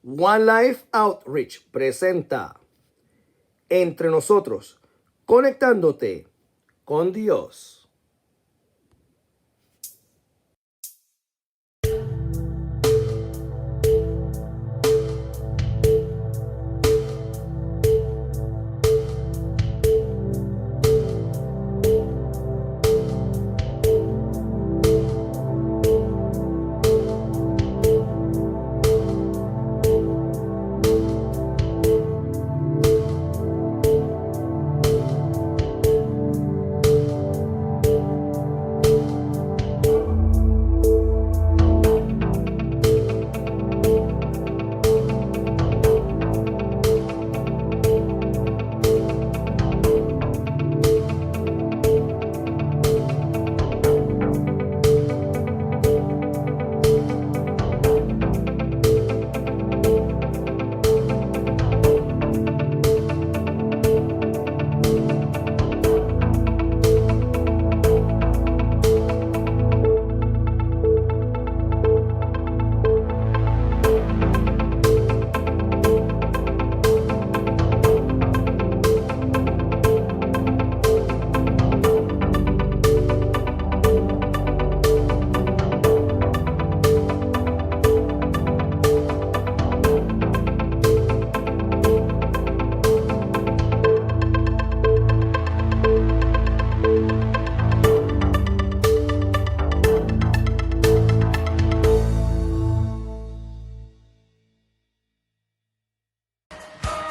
One Life Outreach presenta Entre Nosotros, conectándote con Dios.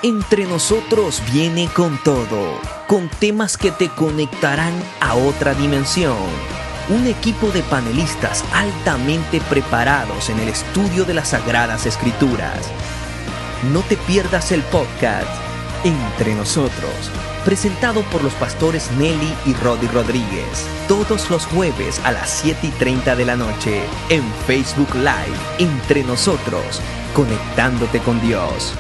Entre Nosotros viene con todo, con temas que te conectarán a otra dimensión. Un equipo de panelistas altamente preparados en el estudio de las Sagradas Escrituras. No te pierdas el podcast Entre Nosotros, presentado por los pastores Nelly y Roddy Rodríguez, todos los jueves a las 7:30 de la noche en Facebook Live. Entre Nosotros, conectándote con Dios.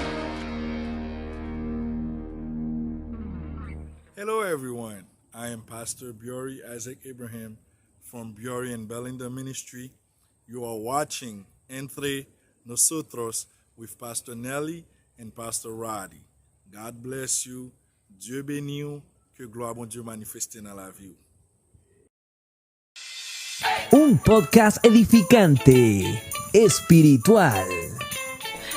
Hello, everyone. I am Pastor Biori Isaac Abraham from Biori and Belinda Ministry. You are watching Entre Nosotros with Pastor Nelly and Pastor Roddy. God bless you. Dieu bénit you. Que gloire bon Dieu manifeste dans la vie. Un podcast edificante, espiritual.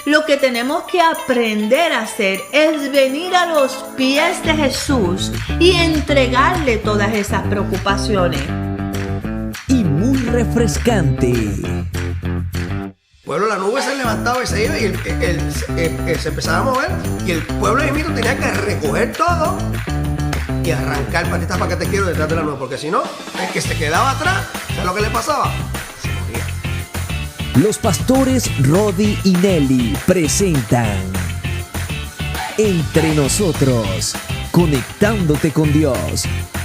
Lo que tenemos que aprender a hacer es venir a los pies de Jesús y entregarle todas esas preocupaciones. Y muy refrescante. Pueblo, la nube se levantaba y se iba y se empezaba a mover y el pueblo de Mito tenía que recoger todo y arrancar patitas para que te quiero detrás de la nube, porque si no, el que se quedaba atrás, ¿sabes lo que le pasaba? Se moría. Los pastores Roddy y Nelly presentan Entre Nosotros, conectándote con Dios.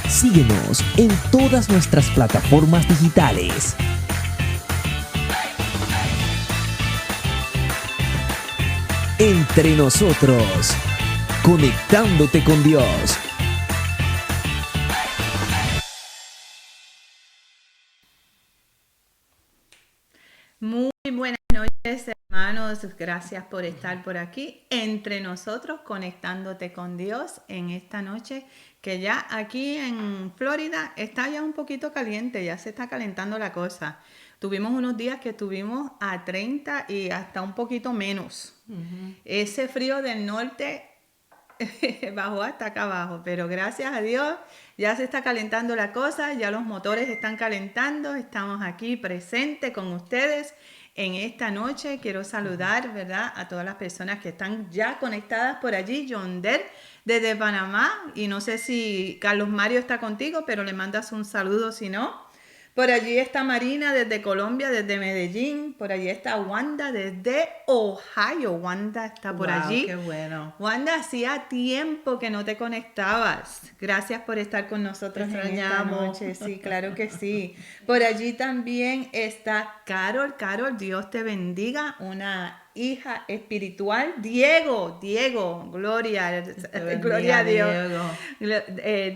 Síguenos en todas nuestras plataformas digitales. Entre Nosotros, conectándote con Dios. Muy buenas noches, hermanos. Gracias por estar por aquí. Entre nosotros, conectándote con Dios en esta noche, que ya aquí en Florida está ya un poquito caliente, ya se está calentando la cosa. Tuvimos unos días que estuvimos a 30 y hasta un poquito menos. Ese frío del norte bajó hasta acá abajo, pero gracias a Dios ya se está calentando la cosa, ya los motores están calentando, estamos aquí presentes con ustedes en esta noche. Quiero saludar, ¿verdad?, a todas las personas que están ya conectadas por allí. Yonder desde Panamá, y no sé si Carlos Mario está contigo, pero le mandas un saludo si no. Por allí está Marina desde Colombia, desde Medellín. Por allí está Wanda desde Ohio. Wanda está por allí. Qué bueno. Wanda, hacía tiempo que no te conectabas. Gracias por estar con nosotros en esta noche. Sí, claro que sí. Por allí también está Carol. Carol, Dios te bendiga. Una hija espiritual. Diego, gloria a Dios.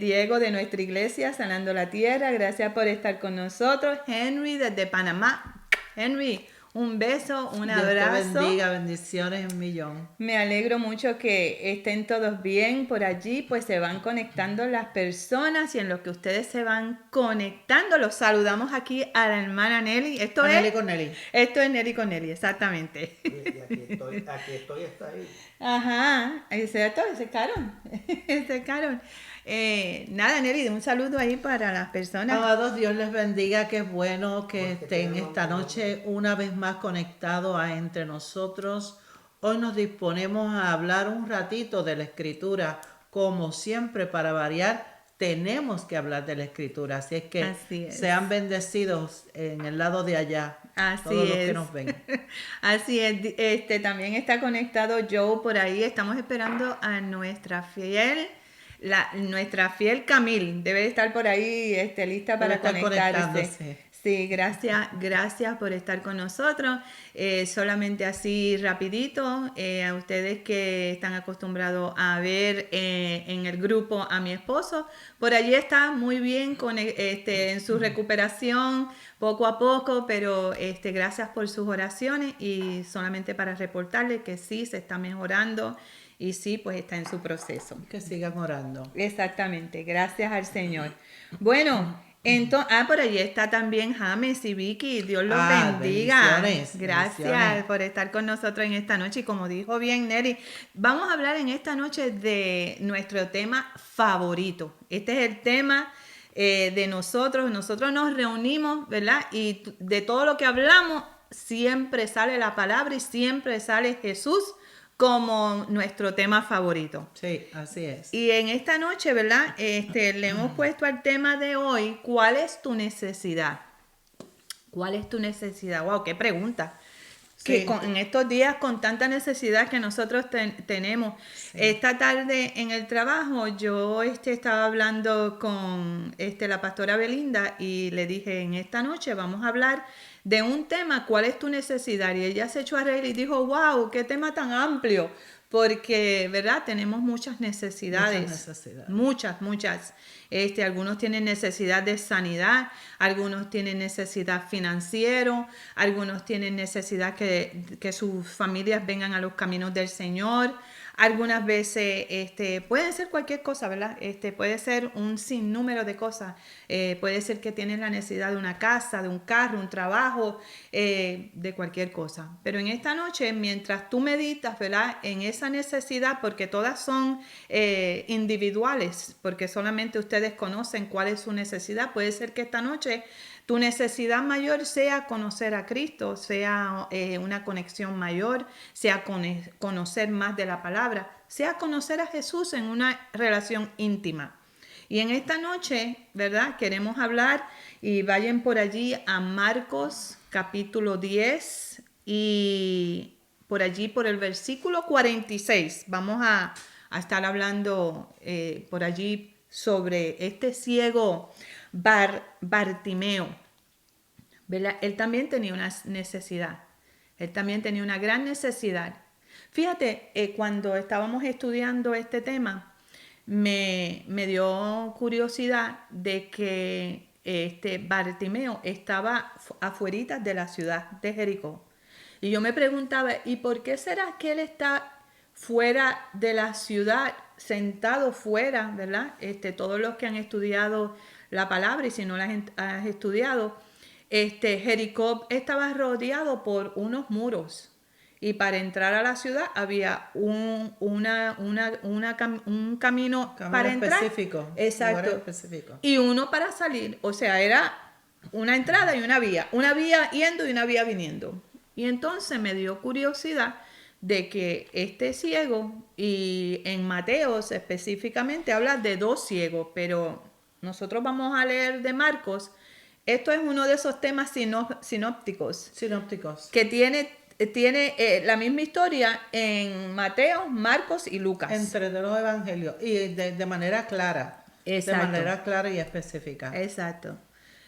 Diego de nuestra iglesia, Sanando la Tierra. Gracias por estar con nosotros. Henry desde Panamá. Henry, Un beso, un Dios abrazo. te bendiga, bendiciones en millón. Me alegro mucho que estén todos bien por allí, pues se van conectando las personas y en lo que ustedes se van conectando, los saludamos aquí a la hermana Nelly. Esto Nelly es con Nelly. Esto es Nelly con Nelly, exactamente. Y aquí estoy hasta ahí. Ajá, exacto, ese Carol. Ese Carol. Nada, Nelly, un saludo ahí para las personas. Amados, Dios les bendiga, qué bueno que Porque estén tenemos esta que- noche una vez más conectados a Entre Nosotros. Hoy nos disponemos a hablar un ratito de la Escritura. Como siempre, para variar, tenemos que hablar de la Escritura. Así es que Así es. sean bendecidos en el lado de allá, Así todos los es. que nos ven. Así es, también está conectado Joe por ahí. Estamos esperando a nuestra fiel Camille. Debe estar por ahí lista para estar conectarse. conectándose. Sí, gracias por estar con nosotros. Solamente así rapidito, a ustedes que están acostumbrados a ver en el grupo a mi esposo, por allí está muy bien en su recuperación poco a poco, pero gracias por sus oraciones y solamente para reportarle que sí se está mejorando y sí, pues está en su proceso. Que sigan orando. Exactamente, gracias al Señor. Bueno, entonces, por allí está también James y Vicky, Dios los bendiga. Bendiciones, Gracias bendiciones. por estar con nosotros en esta noche y como dijo bien Nelly, vamos a hablar en esta noche de nuestro tema favorito. Este es el tema de nosotros nos reunimos, ¿verdad? Y de todo lo que hablamos siempre sale la palabra y siempre sale Jesús como nuestro tema favorito. Sí, así es. Y en esta noche, ¿verdad? Le hemos puesto al tema de hoy, ¿cuál es tu necesidad? ¿Cuál es tu necesidad? ¡Wow! ¡Qué pregunta! Sí. Que en estos días, con tanta necesidad que nosotros tenemos. Esta tarde en el trabajo, yo estaba hablando con la pastora Belinda y le dije, en esta noche vamos a hablar de un tema, ¿cuál es tu necesidad? Y ella se echó a reír y dijo, wow, qué tema tan amplio, porque, ¿verdad? Tenemos muchas necesidades. Muchas necesidades. Muchas. Algunos tienen necesidad de sanidad, algunos tienen necesidad financiera, algunos tienen necesidad que sus familias vengan a los caminos del Señor. Algunas veces pueden ser cualquier cosa, ¿verdad? Puede ser un sinnúmero de cosas. Puede ser que tienes la necesidad de una casa, de un carro, un trabajo, de cualquier cosa. Pero en esta noche, mientras tú meditas, ¿verdad? En esa necesidad, porque todas son individuales, porque solamente ustedes conocen cuál es su necesidad. Puede ser que esta noche tu necesidad mayor sea conocer a Cristo, sea una conexión mayor, sea conocer más de la palabra, sea conocer a Jesús en una relación íntima. Y en esta noche, ¿verdad? Queremos hablar y vayan por allí a Marcos capítulo 10 y por allí por el versículo 46. Vamos a estar hablando por allí sobre este ciego Bartimeo, ¿verdad? Él también tenía una necesidad. Él también tenía una gran necesidad. Fíjate, cuando estábamos estudiando este tema, me dio curiosidad de que Bartimeo estaba afuera de la ciudad de Jericó. Y yo me preguntaba, ¿y por qué será que él está fuera de la ciudad, sentado fuera, ¿verdad? Todos los que han estudiado la palabra, y si no la has estudiado, Jericó estaba rodeado por unos muros y para entrar a la ciudad había un camino para entrar. Específico. Exacto. Lugar específico. Y uno para salir, o sea, era una entrada y una vía yendo y una vía viniendo. Y entonces me dio curiosidad de que este ciego, y en Mateos específicamente habla de 2 ciegos, pero nosotros vamos a leer de Marcos. Esto es uno de esos temas sinópticos que tiene la misma historia en Mateo, Marcos y Lucas. Entre los evangelios y de manera clara. Exacto. De manera clara y específica. Exacto.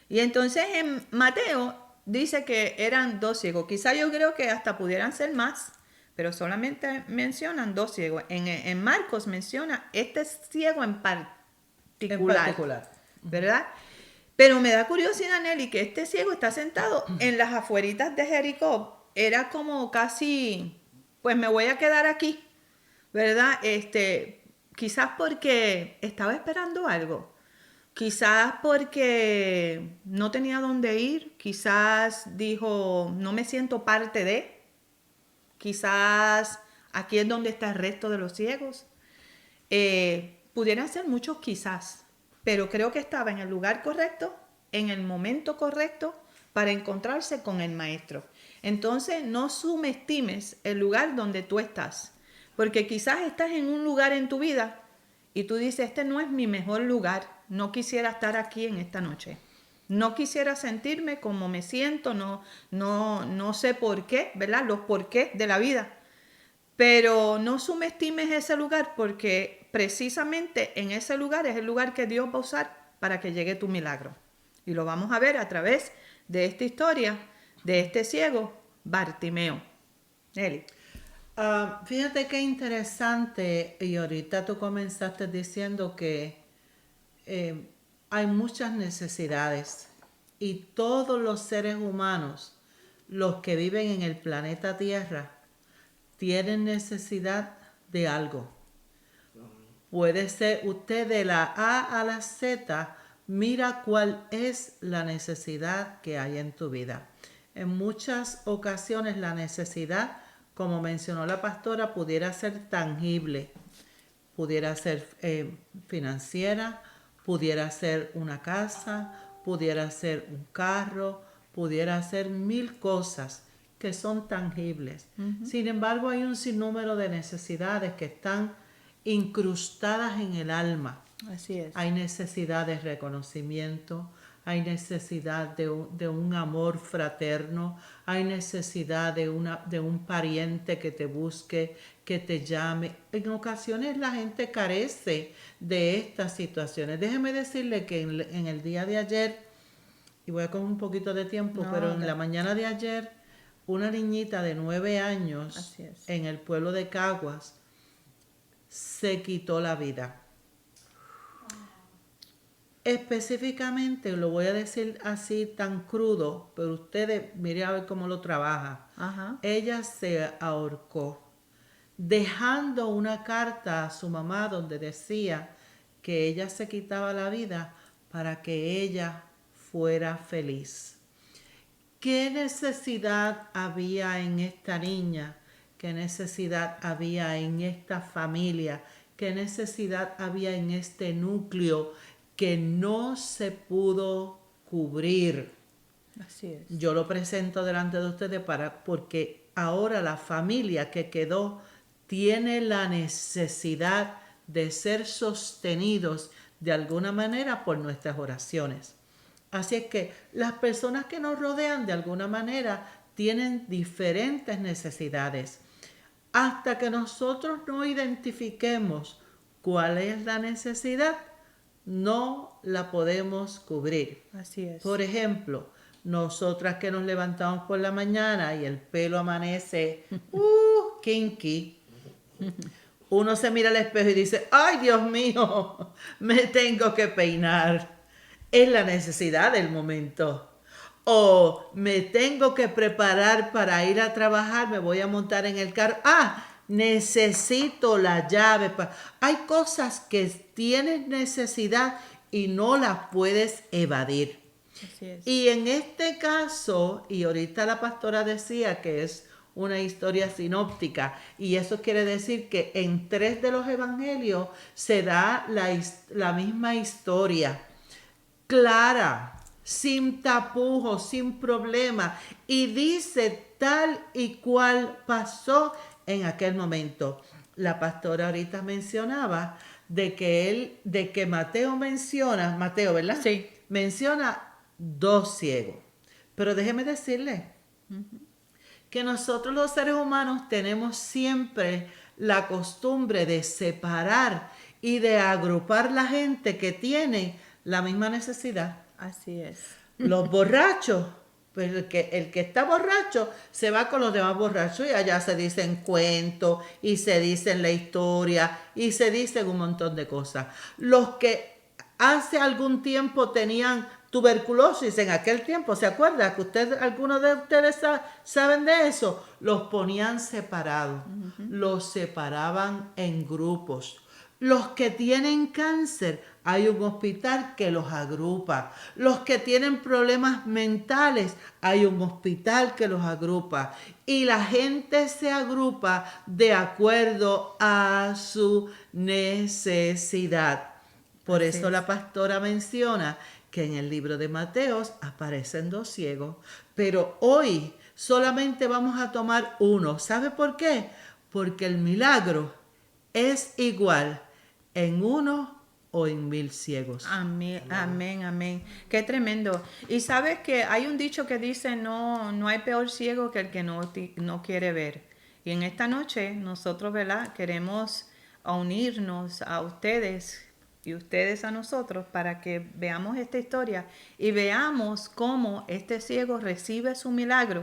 Y entonces en Mateo dice que eran 2 ciegos. Quizá yo creo que hasta pudieran ser más, pero solamente mencionan 2 ciegos. En Marcos menciona este ciego en particular. ¿Verdad? Pero me da curiosidad, Nelly, que este ciego está sentado en las afueritas de Jericó. Era como casi, pues me voy a quedar aquí, ¿verdad? Quizás porque estaba esperando algo. Quizás porque no tenía dónde ir. Quizás dijo, no me siento parte de. Quizás aquí es donde está el resto de los ciegos. Pudieran ser muchos quizás, pero creo que estaba en el lugar correcto, en el momento correcto, para encontrarse con el maestro. Entonces, no subestimes el lugar donde tú estás, porque quizás estás en un lugar en tu vida y tú dices, este no es mi mejor lugar, no quisiera estar aquí en esta noche. No quisiera sentirme como me siento, no sé por qué, ¿verdad? Los porqués de la vida. Pero no subestimes ese lugar porque precisamente en ese lugar es el lugar que Dios va a usar para que llegue tu milagro. Y lo vamos a ver a través de esta historia de este ciego Bartimeo. Nelly. Fíjate qué interesante, y ahorita tú comenzaste diciendo que hay muchas necesidades y todos los seres humanos, los que viven en el planeta Tierra, tienen necesidad de algo. Puede ser usted de la A a la Z, mira cuál es la necesidad que hay en tu vida. En muchas ocasiones la necesidad, como mencionó la pastora, pudiera ser tangible, pudiera ser financiera, pudiera ser una casa, pudiera ser un carro, pudiera ser 1000 cosas que son tangibles. Sin embargo, hay un sinnúmero de necesidades que están incrustadas en el alma. Así es. Hay necesidad de reconocimiento, hay necesidad de un amor fraterno, hay necesidad de un pariente que te busque, que te llame. En ocasiones la gente carece de estas situaciones. Déjeme decirle que en el día de ayer, y voy a coger un poquito de tiempo, pero en la mañana de ayer, una niñita de 9 años en el pueblo de Caguas se quitó la vida. Específicamente, lo voy a decir así tan crudo, pero ustedes miren a ver cómo lo trabaja. Ajá. Ella se ahorcó, dejando una carta a su mamá donde decía que ella se quitaba la vida para que ella fuera feliz. ¿Qué necesidad había en esta niña? ¿Qué necesidad había en esta familia? ¿Qué necesidad había en este núcleo que no se pudo cubrir? Así es. Yo lo presento delante de ustedes porque ahora la familia que quedó tiene la necesidad de ser sostenidos de alguna manera por nuestras oraciones. Así es que las personas que nos rodean de alguna manera tienen diferentes necesidades. Hasta que nosotros no identifiquemos cuál es la necesidad, no la podemos cubrir. Así es. Por ejemplo, nosotras que nos levantamos por la mañana y el pelo amanece kinky, uno se mira al espejo y dice, ¡ay, Dios mío! Me tengo que peinar. Es la necesidad del momento. O me tengo que preparar para ir a trabajar, me voy a montar en el carro. Necesito la llave. Hay cosas que tienes necesidad y no las puedes evadir. Así es. Y en este caso, y ahorita la pastora decía que es una historia sinóptica, y eso quiere decir que en 3 de los evangelios se da la misma historia, clara, sin tapujos, sin problema, y dice tal y cual pasó en aquel momento. La pastora ahorita mencionaba de que Mateo, ¿verdad? Sí. Menciona 2 ciegos. Pero déjeme decirle que nosotros los seres humanos tenemos siempre la costumbre de separar y de agrupar la gente que tiene la misma necesidad. Así es. Los borrachos, pues el que está borracho se va con los demás borrachos y allá se dicen cuentos y se dicen la historia y se dicen un montón de cosas. Los que hace algún tiempo tenían tuberculosis en aquel tiempo, ¿se acuerda? Que algunos de ustedes saben de eso. Los ponían separados, los separaban en grupos. Los que tienen cáncer, hay un hospital que los agrupa. Los que tienen problemas mentales, hay un hospital que los agrupa. Y la gente se agrupa de acuerdo a su necesidad. Por eso la pastora menciona que en el libro de Mateos aparecen 2 ciegos, pero hoy solamente vamos a tomar uno. ¿Sabe por qué? Porque el milagro es igual en 1 o en 1000 ciegos. Amén, amén, amén. Qué tremendo. Y sabes que hay un dicho que dice, no hay peor ciego que el que no quiere ver. Y en esta noche nosotros, ¿verdad? Queremos unirnos a ustedes y ustedes a nosotros para que veamos esta historia y veamos cómo este ciego recibe su milagro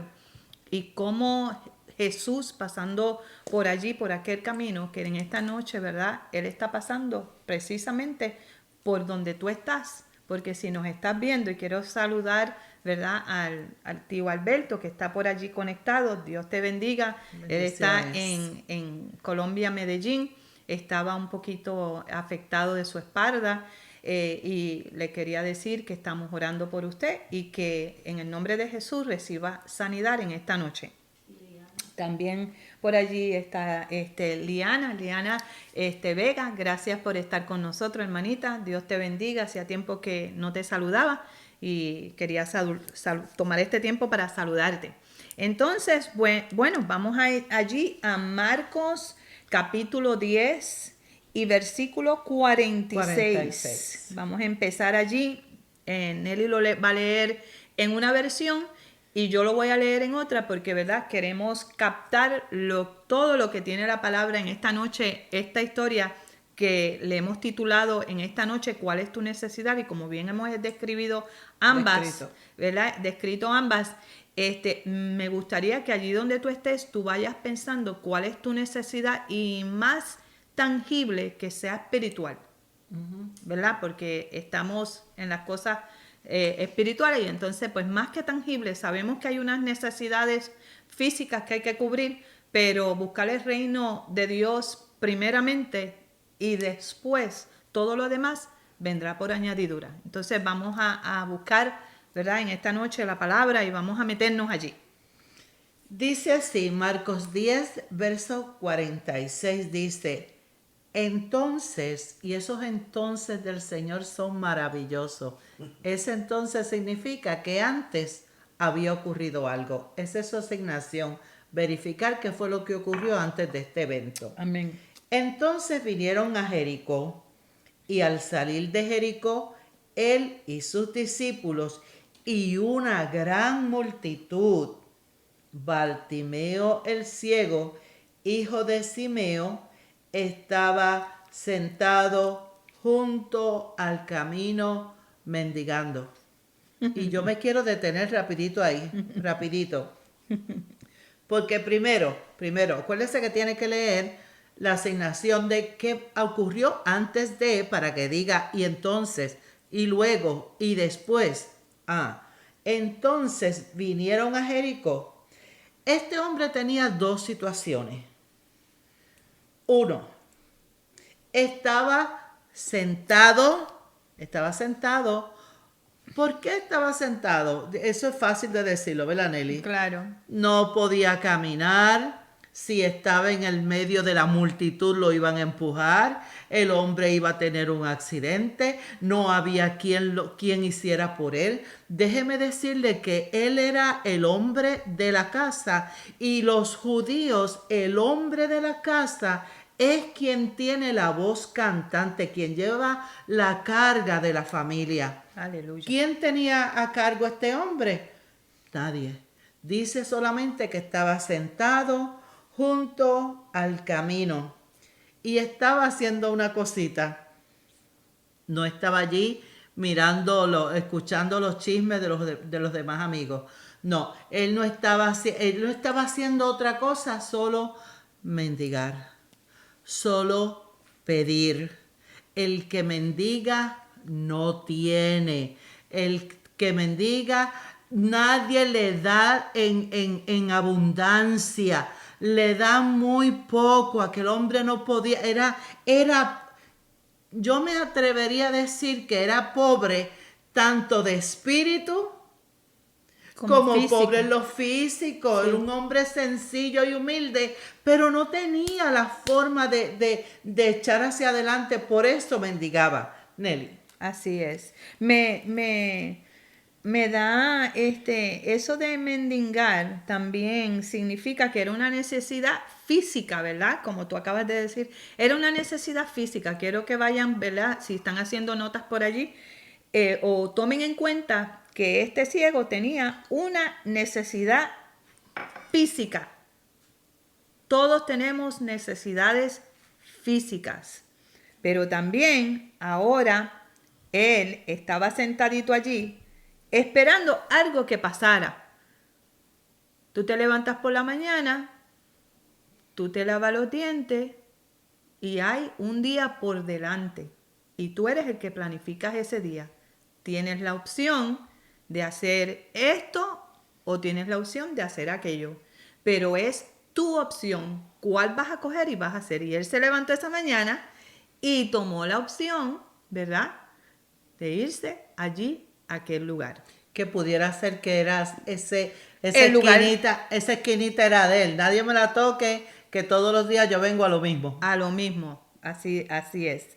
y cómo Jesús pasando por allí, por aquel camino, que en esta noche, ¿verdad? Él está pasando precisamente por donde tú estás, porque si nos estás viendo, y quiero saludar, ¿verdad? Al tío Alberto, que está por allí conectado, Dios te bendiga. Él está en Colombia, Medellín, estaba un poquito afectado de su espalda, y le quería decir que estamos orando por usted y que en el nombre de Jesús reciba sanidad en esta noche. También por allí está Liana Vega, gracias por estar con nosotros, hermanita. Dios te bendiga, hacía tiempo que no te saludaba y quería tomar este tiempo para saludarte. Entonces, bueno, vamos a ir allí a Marcos capítulo 10 y versículo 46. Vamos a empezar allí. Nelly lo va a leer en una versión y yo lo voy a leer en otra porque, ¿verdad? Queremos captar todo lo que tiene la palabra en esta noche, esta historia que le hemos titulado en esta noche, ¿cuál es tu necesidad? Y como bien hemos descrito ambas, ¿verdad? Descrito ambas, me gustaría que allí donde tú estés, tú vayas pensando cuál es tu necesidad y más tangible que sea espiritual, ¿verdad? Porque estamos en las cosas espirituales y entonces pues más que tangible sabemos que hay unas necesidades físicas que hay que cubrir, pero buscar el reino de Dios primeramente y después todo lo demás vendrá por añadidura. Entonces vamos a buscar, ¿verdad? En esta noche la palabra y vamos a meternos allí. Dice así, Marcos 10, verso 46, dice: entonces, y esos entonces del Señor son maravillosos. Ese entonces significa que antes había ocurrido algo. Esa es su asignación, verificar qué fue lo que ocurrió antes de este evento. Amén. Entonces vinieron a Jericó, y al salir de Jericó, él y sus discípulos y una gran multitud, Bartimeo el ciego, hijo de Simeo, estaba sentado junto al camino mendigando. Y yo me quiero detener rapidito ahí, rapidito. Porque primero, acuérdese que tiene que leer la asignación de qué ocurrió antes de, para que diga, y entonces, y luego, y después. Entonces vinieron a Jericó. Este hombre tenía 2 situaciones. 1, estaba sentado. ¿Por qué estaba sentado? Eso es fácil de decirlo, ¿verdad, Nelly? Claro. No podía caminar. Si estaba en el medio de la multitud lo iban a empujar. El hombre iba a tener un accidente. No había quien hiciera por él. Déjeme decirle que él era el hombre de la casa. Y los judíos, el hombre de la casa es quien tiene la voz cantante, quien lleva la carga de la familia. Aleluya. ¿Quién tenía a cargo a este hombre? Nadie. Dice solamente que estaba sentado junto al camino y estaba haciendo una cosita. No estaba allí escuchando los chismes de los demás amigos. No, él no estaba haciendo otra cosa, solo mendigar. Solo pedir. El que mendiga no tiene. El que mendiga, nadie le da en abundancia, le da muy poco. Aquel hombre no podía, yo me atrevería a decir que era pobre tanto de espíritu como físico. pobre en lo físico. Sí. Era un hombre sencillo y humilde, pero no tenía la forma de echar hacia adelante, por eso mendigaba. Nelly. Así es. Me da eso de mendigar también significa que era una necesidad física, ¿verdad? Como tú acabas de decir, era una necesidad física. Quiero que vayan, ¿verdad? Si están haciendo notas por allí, o tomen en cuenta que este ciego tenía una necesidad física. Todos tenemos necesidades físicas, pero también ahora él estaba sentadito allí esperando algo que pasara. Tú te levantas por la mañana, tú te lavas los dientes y hay un día por delante y tú eres el que planificas ese día. Tienes la opción de hacer esto o tienes la opción de hacer aquello, pero es tu opción cuál vas a coger y vas a hacer. Y él se levantó esa mañana y tomó la opción, ¿verdad?, de irse allí a aquel lugar. Que pudiera ser que era esa lugar. esquinita era de él. Nadie me la toque, que todos los días yo vengo a lo mismo. A lo mismo, así es.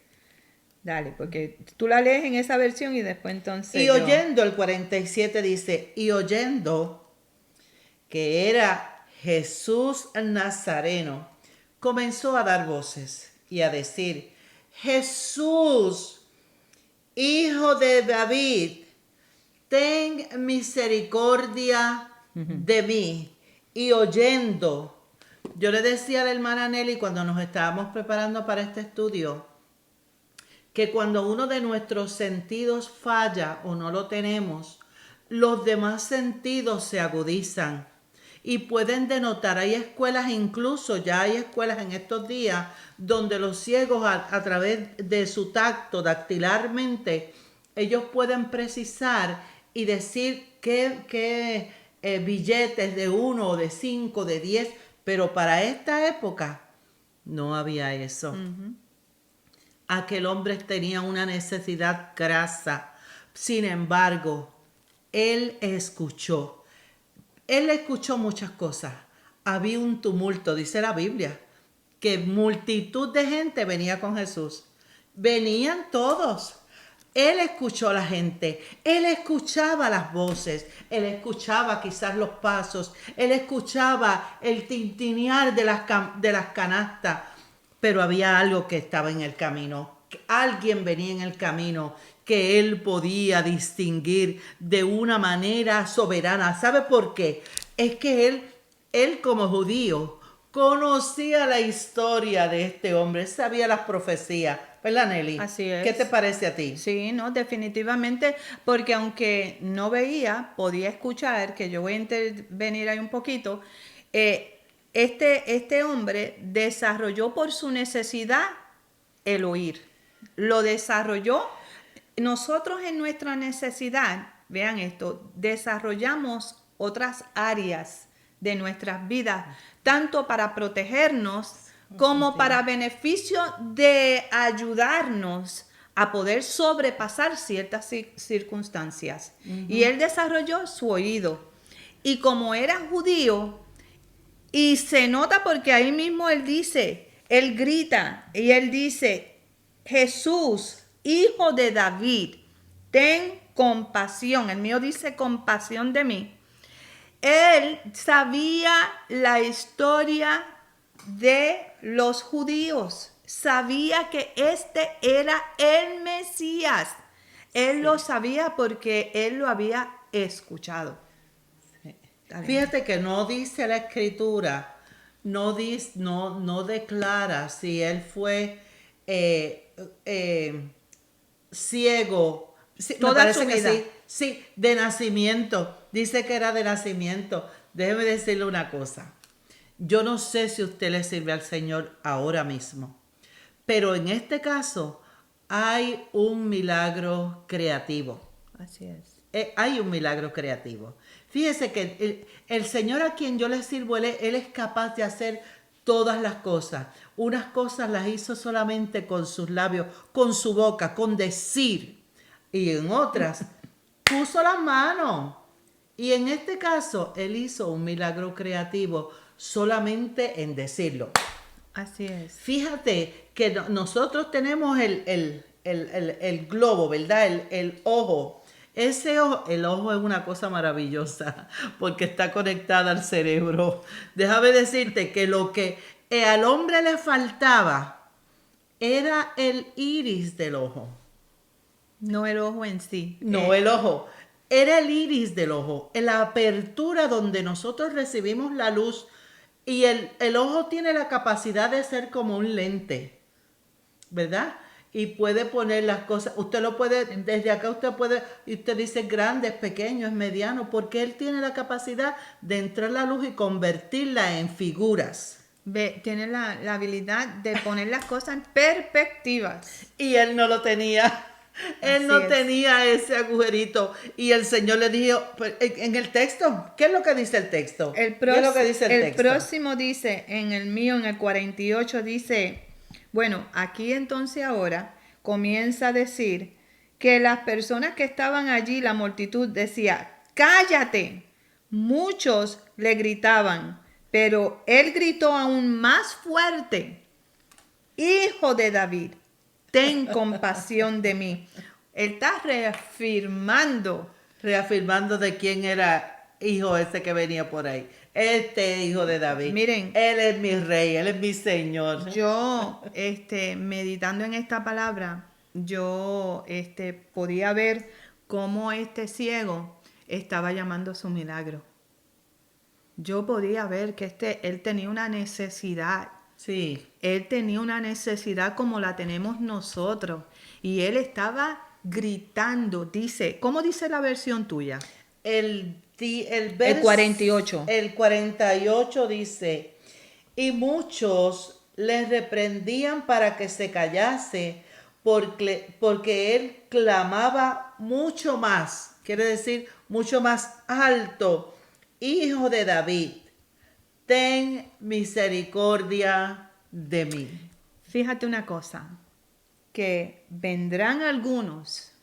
Dale, porque tú la lees en esa versión y después entonces Y oyendo, el 47 dice, y oyendo que era Jesús Nazareno, comenzó a dar voces y a decir, Jesús, Hijo de David, ten misericordia de mí. Y oyendo, yo le decía a la hermana Nelly cuando nos estábamos preparando para este estudio, que cuando uno de nuestros sentidos falla o no lo tenemos, los demás sentidos se agudizan y pueden denotar. Hay escuelas, incluso ya hay escuelas en estos días, donde los ciegos a través de su tacto dactilarmente, ellos pueden precisar y decir qué billetes de 1 o de 5, de 10, pero para esta época no había eso. Uh-huh. Aquel hombre tenía una necesidad grasa. Sin embargo, él escuchó muchas cosas. Había un tumulto, dice la Biblia, que multitud de gente venía con Jesús. Venían todos. Él escuchó a la gente, él escuchaba las voces, él escuchaba quizás los pasos, él escuchaba el tintinear de las canastas, pero había algo que estaba en el camino. Alguien venía en el camino que él podía distinguir de una manera soberana. ¿Sabe por qué? Es que él como judío conocía la historia de este hombre, sabía las profecías. ¿Verdad, Nelly? Así es. ¿Qué te parece a ti? Sí, no, definitivamente, porque aunque no veía, podía escuchar, que yo voy a intervenir ahí un poquito, este hombre desarrolló por su necesidad el oír. Lo desarrolló. Nosotros en nuestra necesidad, vean esto, desarrollamos otras áreas de nuestras vidas, tanto para protegernos como para beneficio de ayudarnos a poder sobrepasar ciertas circunstancias. Uh-huh. Y él desarrolló su oído. Y como era judío, y se nota porque ahí mismo él grita, y él dice, Jesús, Hijo de David, ten compasión. El mío dice compasión de mí. Él sabía la historia de los judíos, sabía que este era el Mesías. Él lo sabía porque él lo había escuchado. Sí. Fíjate que no dice la escritura, no declara si él fue ciego. Sí, toda su vida. Sí, de nacimiento. Dice que era de nacimiento. Déjeme decirle una cosa. Yo no sé si usted le sirve al Señor ahora mismo, pero en este caso hay un milagro creativo. Así es. hay un milagro creativo. Fíjese que el Señor a quien yo le sirvo, Él es capaz de hacer todas las cosas. Unas cosas las hizo solamente con sus labios, con su boca, con decir. Y en otras puso las manos. Y en este caso, Él hizo un milagro creativo solamente en decirlo. Así es. Fíjate que nosotros tenemos el globo, ¿verdad? El ojo. Ese ojo, el ojo es una cosa maravillosa porque está conectada al cerebro. Déjame decirte que lo que al hombre le faltaba era el iris del ojo. No el ojo en sí. No el ojo. Era el iris del ojo, la apertura donde nosotros recibimos la luz. Y el ojo tiene la capacidad de ser como un lente, ¿verdad? Y puede poner las cosas, usted lo puede, desde acá usted puede, y usted dice grande, es pequeño, es mediano, porque él tiene la capacidad de entrar la luz y convertirla en figuras. Tiene la habilidad de poner las cosas en perspectivas. Y él no lo tenía. Él no tenía ese agujerito. Y el Señor le dijo, en el texto, ¿qué es lo que dice el texto? El próximo dice, en el mío, en el 48, dice, bueno, aquí entonces ahora comienza a decir que las personas que estaban allí, la multitud decía, cállate. Muchos le gritaban, pero él gritó aún más fuerte, Hijo de David, ten compasión de mí. Él está reafirmando de quién era hijo ese que venía por ahí. Este hijo de David. Miren, él es mi rey, él es mi señor. Yo, meditando en esta palabra, yo podía ver cómo este ciego estaba llamando su milagro. Yo podía ver que él tenía una necesidad. Sí. Él tenía una necesidad como la tenemos nosotros. Y él estaba gritando. Dice, ¿cómo dice la versión tuya? El 48. El 48 dice, y muchos le reprendían para que se callase, porque él clamaba mucho más, quiere decir mucho más alto, Hijo de David, ten misericordia de mí. Fíjate una cosa, que vendrán algunos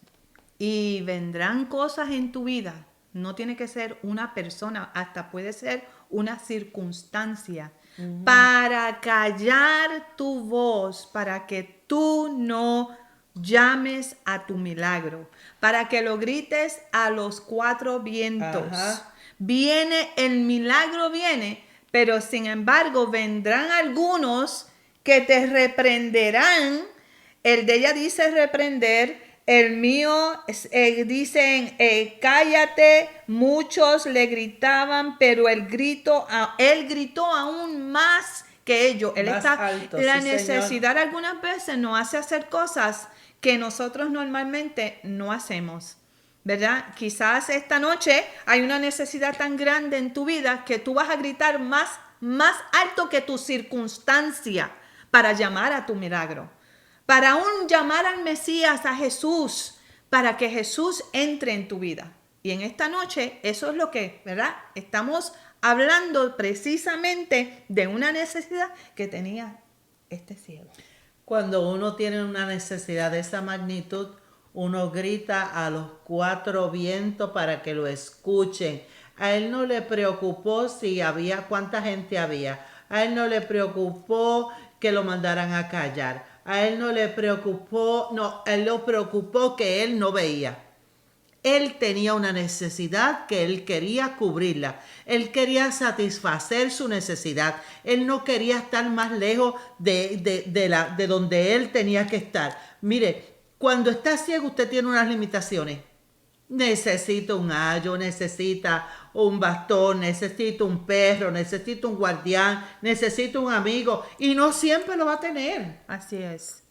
y vendrán cosas en tu vida. No tiene que ser una persona, hasta puede ser una circunstancia, para callar tu voz, para que tú no llames a tu milagro, para que lo grites a los cuatro vientos. Ajá. Viene, el milagro viene, pero sin embargo vendrán algunos que te reprenderán. El de ella dice reprender, el mío dicen cállate. Muchos le gritaban, pero él gritó aún más que ellos. Él más está alto, la sí, necesidad señor. algunas veces nos hace hacer cosas que nosotros normalmente no hacemos, ¿verdad? Quizás esta noche hay una necesidad tan grande en tu vida que tú vas a gritar más alto que tu circunstancia para llamar a tu milagro, para aún llamar al Mesías, a Jesús, para que Jesús entre en tu vida. Y en esta noche eso es lo que, ¿verdad? Estamos hablando precisamente de una necesidad que tenía este ciego. Cuando uno tiene una necesidad de esa magnitud, uno grita a los cuatro vientos para que lo escuchen. A él no le preocupó cuánta gente había. A él no le preocupó que lo mandaran a callar. A él no le preocupó, él lo preocupó que él no veía. Él tenía una necesidad que él quería cubrirla. Él quería satisfacer su necesidad. Él no quería estar más lejos de donde él tenía que estar. Mire, cuando está ciego usted tiene unas limitaciones. Necesita un ayo, necesita un bastón, necesita un perro, necesita un guardián, necesita un amigo y no siempre lo va a tener. Así es.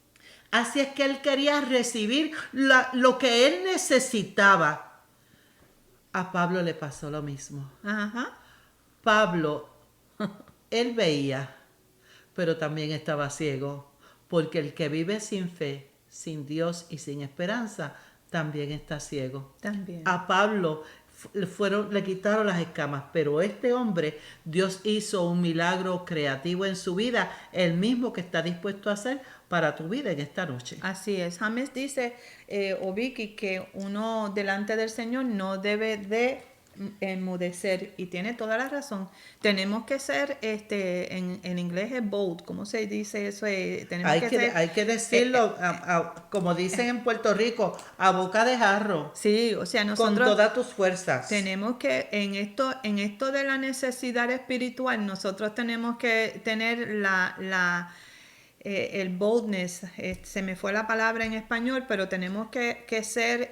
Así es que él quería recibir lo que él necesitaba. A Pablo le pasó lo mismo. Ajá. Pablo, él veía, pero también estaba ciego, porque el que vive sin fe, sin Dios y sin esperanza, también está ciego. También. A Pablo le quitaron las escamas, pero este hombre, Dios hizo un milagro creativo en su vida, el mismo que está dispuesto a hacer para tu vida en esta noche. Así es. James dice, o Vicky, que uno delante del Señor no debe de enmudecer, y tiene toda la razón. Tenemos que ser, en inglés es bold, ¿cómo se dice eso? Tenemos Hay que decirlo, como dicen en Puerto Rico, a boca de jarro, sí, o sea, con nosotros todas tus fuerzas. tenemos que, en esto de la necesidad espiritual, nosotros tenemos que tener el boldness, se me fue la palabra en español, pero tenemos que ser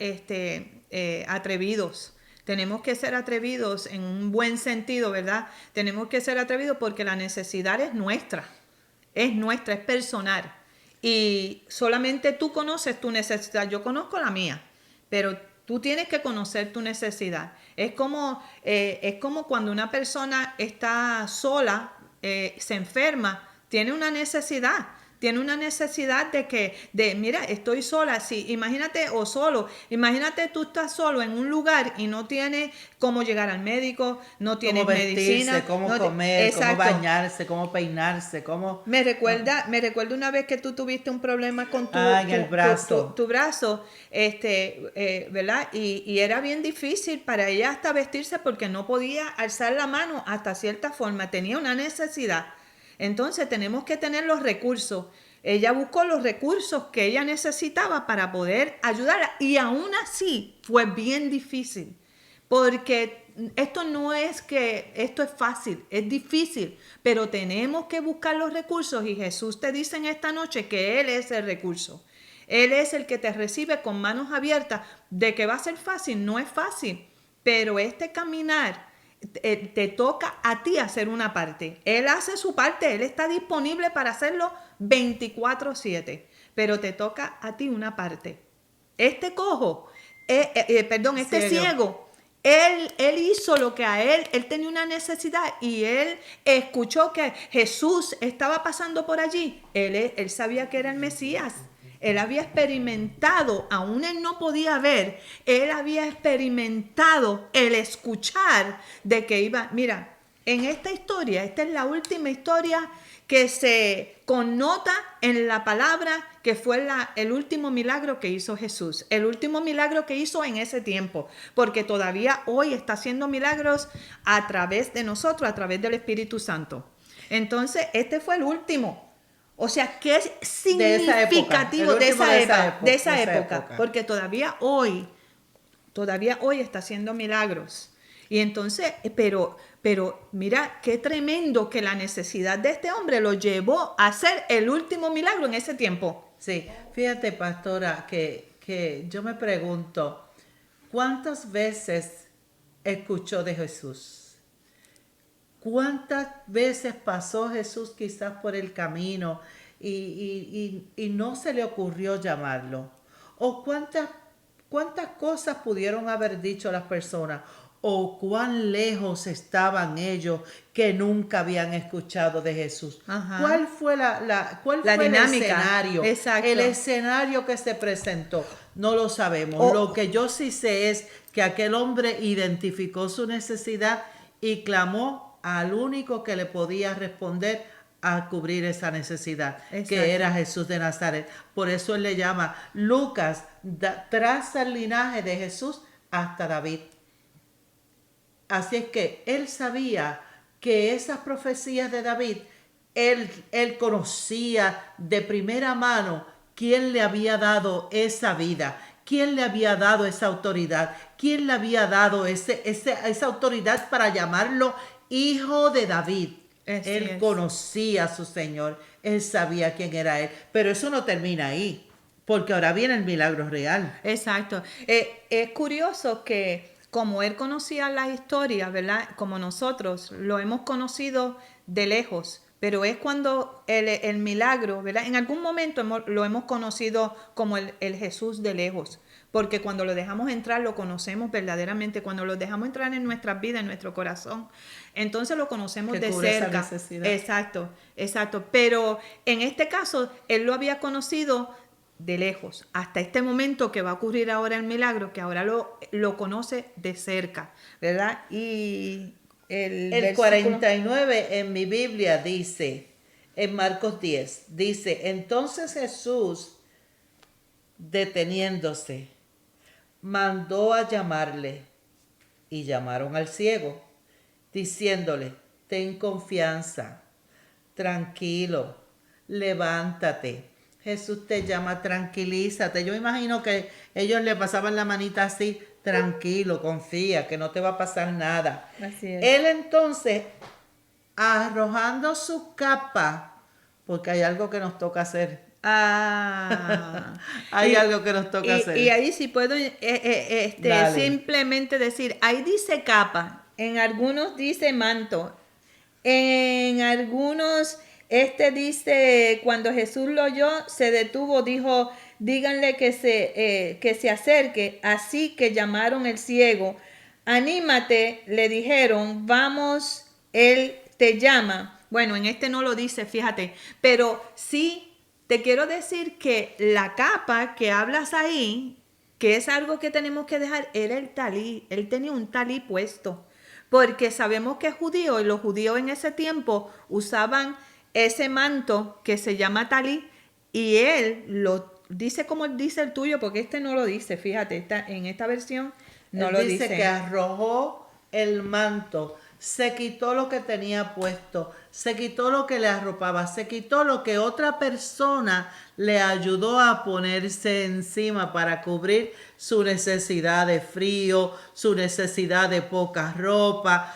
atrevidos. Tenemos que ser atrevidos en un buen sentido, ¿verdad? Tenemos que ser atrevidos porque la necesidad es nuestra, es personal. Y solamente tú conoces tu necesidad, yo conozco la mía, pero tú tienes que conocer tu necesidad. Es como cuando una persona está sola, se enferma, tiene una necesidad mira, estoy sola, sí, imagínate, o solo, imagínate tú estás solo en un lugar y no tienes cómo llegar al médico, no tienes cómo vestirse, medicina, cómo no comer, exacto. cómo bañarse, cómo peinarse, cómo... Me recuerda una vez que tú tuviste un problema con el brazo. tu brazo, ¿verdad? Y era bien difícil para ella hasta vestirse porque no podía alzar la mano hasta cierta forma, tenía una necesidad. Entonces tenemos que tener los recursos. Ella buscó los recursos que ella necesitaba para poder ayudarla, y aún así fue bien difícil, porque esto es fácil, es difícil, pero tenemos que buscar los recursos, y Jesús te dice en esta noche que Él es el recurso. Él es el que te recibe con manos abiertas. De que va a ser fácil, no es fácil, pero caminar te toca a ti hacer una parte. Él hace su parte, Él está disponible para hacerlo 24/7, pero te toca a ti una parte. Este ciego, él hizo lo que a él tenía una necesidad, y él escuchó que Jesús estaba pasando por allí. Él sabía que era el Mesías. Él había experimentado, aún él no podía ver, él había experimentado el escuchar de que iba, mira, en esta historia, esta es la última historia que se connota en la palabra, que fue el último milagro que hizo Jesús, el último milagro que hizo en ese tiempo, porque todavía hoy está haciendo milagros a través de nosotros, a través del Espíritu Santo. Entonces, fue el último. O sea, ¿qué es significativo de esa época? Porque todavía hoy está haciendo milagros. Y entonces, pero mira, qué tremendo que la necesidad de este hombre lo llevó a hacer el último milagro en ese tiempo. Sí, fíjate, pastora, que yo me pregunto, ¿cuántas veces escuchó de Jesús? ¿Cuántas veces pasó Jesús quizás por el camino y no se le ocurrió llamarlo? ¿O cuántas cosas pudieron haber dicho las personas? ¿O cuán lejos estaban ellos que nunca habían escuchado de Jesús? Ajá. ¿Cuál fue ¿cuál fue dinámica? El escenario? Exacto. El escenario que se presentó, no lo sabemos. Lo que yo sí sé es que aquel hombre identificó su necesidad y clamó al único que le podía responder a cubrir esa necesidad, Exacto. que era Jesús de Nazaret. Por eso él le llama, Lucas traza el linaje de Jesús hasta David. Así es que él sabía que esas profecías de David, él conocía de primera mano quién le había dado esa vida, quién le había dado esa autoridad, quién le había dado esa autoridad para llamarlo Hijo de David. Él conocía a su Señor, él sabía quién era él, pero eso no termina ahí, porque ahora viene el milagro real. Exacto. Es curioso que como él conocía las historias, ¿verdad? Como nosotros lo hemos conocido de lejos, pero es cuando el milagro, ¿verdad? En algún momento lo hemos conocido como el Jesús de lejos. Porque cuando lo dejamos entrar, lo conocemos verdaderamente. Cuando lo dejamos entrar en nuestras vidas, en nuestro corazón, entonces lo conocemos de cerca. Esa necesidad. Exacto. Pero en este caso, él lo había conocido de lejos, hasta este momento que va a ocurrir ahora el milagro, que ahora lo conoce de cerca, ¿verdad? Y el El versículo 49 en mi Biblia dice, en Marcos 10, dice, entonces Jesús, deteniéndose, mandó a llamarle y llamaron al ciego, diciéndole, ten confianza, tranquilo, levántate. Jesús te llama, tranquilízate. Yo imagino que ellos le pasaban la manita así, tranquilo, confía, que no te va a pasar nada. Así es. Él entonces, arrojando su capa, porque hay algo que nos toca hacer. Hay algo que nos toca hacer. Y ahí sí puedo Dale. simplemente decir, ahí dice capa, en algunos dice manto, en algunos dice, cuando Jesús lo oyó, se detuvo, dijo, díganle que se acerque, así que llamaron el ciego, anímate, le dijeron, vamos, él te llama. Bueno, en este no lo dice, fíjate, pero sí te quiero decir que la capa que hablas ahí, que es algo que tenemos que dejar, era el talí. Él tenía un talí puesto. Porque sabemos que es judío y los judíos en ese tiempo usaban ese manto que se llama talí y él lo dice como dice el tuyo, porque este no lo dice, fíjate, en esta versión no Él lo dice dice. que arrojó el manto, se quitó lo que tenía puesto, se quitó lo que le arropaba, se quitó lo que otra persona le ayudó a ponerse encima para cubrir su necesidad de frío, su necesidad de poca ropa.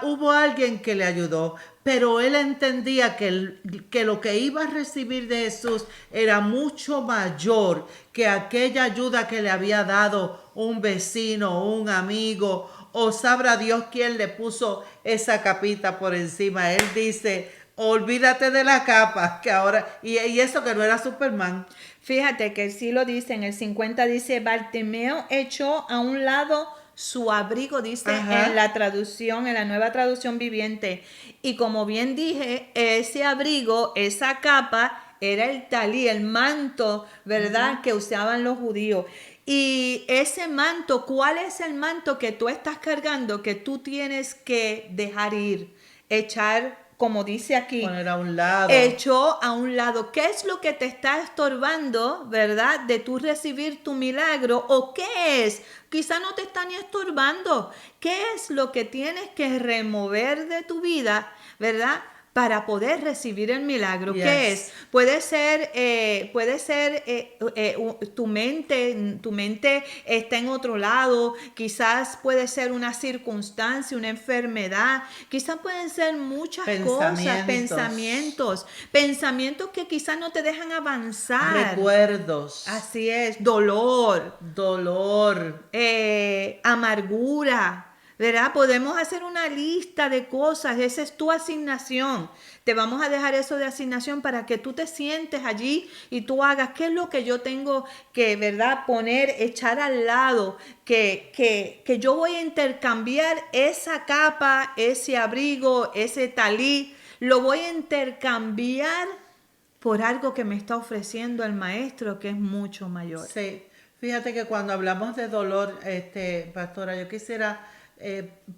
Hubo alguien que le ayudó, pero él entendía que lo que iba a recibir de Jesús era mucho mayor que aquella ayuda que le había dado un vecino, un amigo, o sabrá Dios quién le puso esa capita por encima. Él dice, olvídate de la capa, que ahora, y eso que no era Superman. Fíjate que sí lo dice, en el 50 dice, Bartimeo echó a un lado su abrigo, dice Ajá. en la traducción, en la nueva traducción viviente. Y como bien dije, ese abrigo, esa capa, era el talí, el manto, ¿verdad? Que usaban los judíos. Y ese manto, ¿cuál es el manto que tú estás cargando que tú tienes que dejar ir? Echar, como dice aquí, Poner a un lado. echó a un lado. ¿Qué es lo que te está estorbando, verdad, de tú recibir tu milagro? ¿O qué es? Quizá no te está ni estorbando. ¿Qué es lo que tienes que remover de tu vida, verdad, para poder recibir el milagro? Yes. ¿Qué es? Puede ser tu mente está en otro lado, quizás puede ser una circunstancia, una enfermedad, quizás pueden ser muchas cosas, pensamientos que quizás no te dejan avanzar. Recuerdos. Así es, dolor, amargura. ¿Verdad? Podemos hacer una lista de cosas, esa es tu asignación. Te vamos a dejar eso de asignación para que tú te sientes allí y tú hagas qué es lo que yo tengo que, ¿verdad? Poner, echar al lado, que yo voy a intercambiar esa capa, ese abrigo, ese talí, lo voy a intercambiar por algo que me está ofreciendo el maestro que es mucho mayor. Sí, fíjate que cuando hablamos de dolor, pastora, yo quisiera,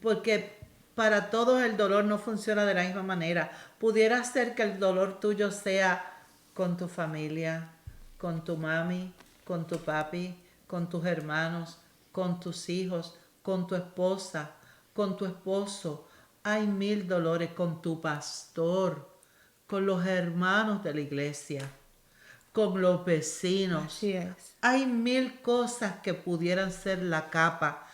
porque para todos el dolor no funciona de la misma manera. Pudiera ser que el dolor tuyo sea con tu familia, con tu mami, con tu papi, con tus hermanos, con tus hijos, con tu esposa, con tu esposo. Hay 1000 dolores con tu pastor, con los hermanos de la iglesia, con los vecinos. Así es. Hay 1000 cosas que pudieran ser la capa.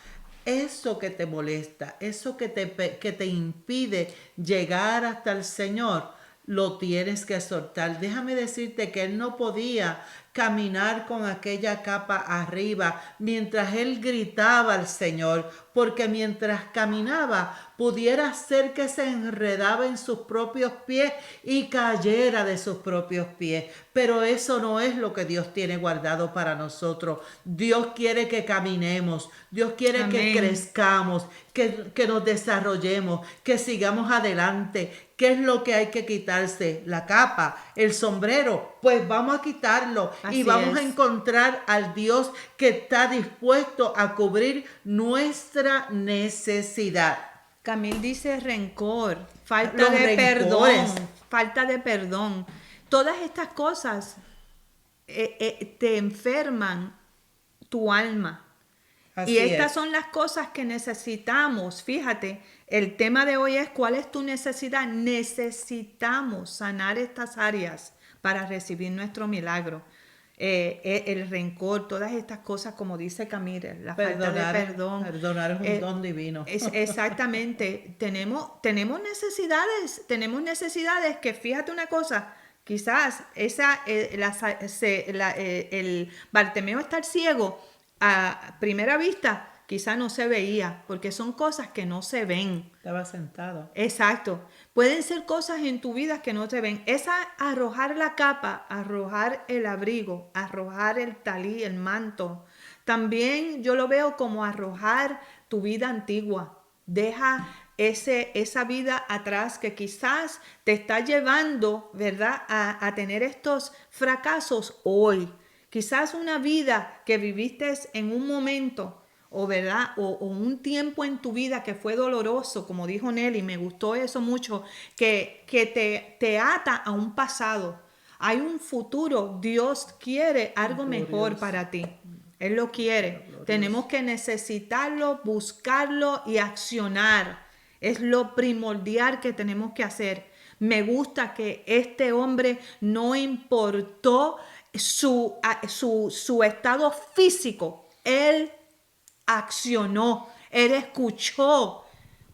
Eso que te molesta, eso que te impide llegar hasta el Señor, lo tienes que soltar. Déjame decirte que él no podía caminar con aquella capa arriba mientras él gritaba al Señor, porque mientras caminaba pudiera ser que se enredaba en sus propios pies y cayera de sus propios pies. Pero eso no es lo que Dios tiene guardado para nosotros. Dios quiere que caminemos, Dios quiere Amén. que crezcamos, que nos desarrollemos, que sigamos adelante. ¿Qué es lo que hay que quitarse? La capa, el sombrero, pues vamos a quitarlo y Así vamos a es. encontrar al Dios que está dispuesto a cubrir nuestra necesidad. Camil dice rencor, falta Los de rencores. perdón, falta de perdón. Todas estas cosas te enferman tu alma. Así Y estas es. son las cosas que necesitamos. Fíjate, el tema de hoy es ¿cuál es tu necesidad? Necesitamos sanar estas áreas para recibir nuestro milagro. El rencor, todas estas cosas, como dice Camille, la falta de perdón. Perdonar es un don divino. Exactamente. Tenemos necesidades que, fíjate una cosa, quizás el Bartimeo estar ciego a primera vista, quizás no se veía, porque son cosas que no se ven. Estaba sentado. Exacto. Pueden ser cosas en tu vida que no te ven. Es arrojar la capa, arrojar el abrigo, arrojar el talí, el manto. También yo lo veo como arrojar tu vida antigua. Deja esa vida atrás que quizás te está llevando, ¿verdad?, a tener estos fracasos hoy. Quizás una vida que viviste en un momento o verdad o un tiempo en tu vida que fue doloroso, como dijo Nelly, me gustó eso mucho, que te ata a un pasado. Hay un futuro, Dios quiere algo mejor para ti. Él lo quiere. Tenemos que necesitarlo, buscarlo y accionar. Es lo primordial que tenemos que hacer. Me gusta que este hombre no importó su estado físico. Él accionó, él escuchó,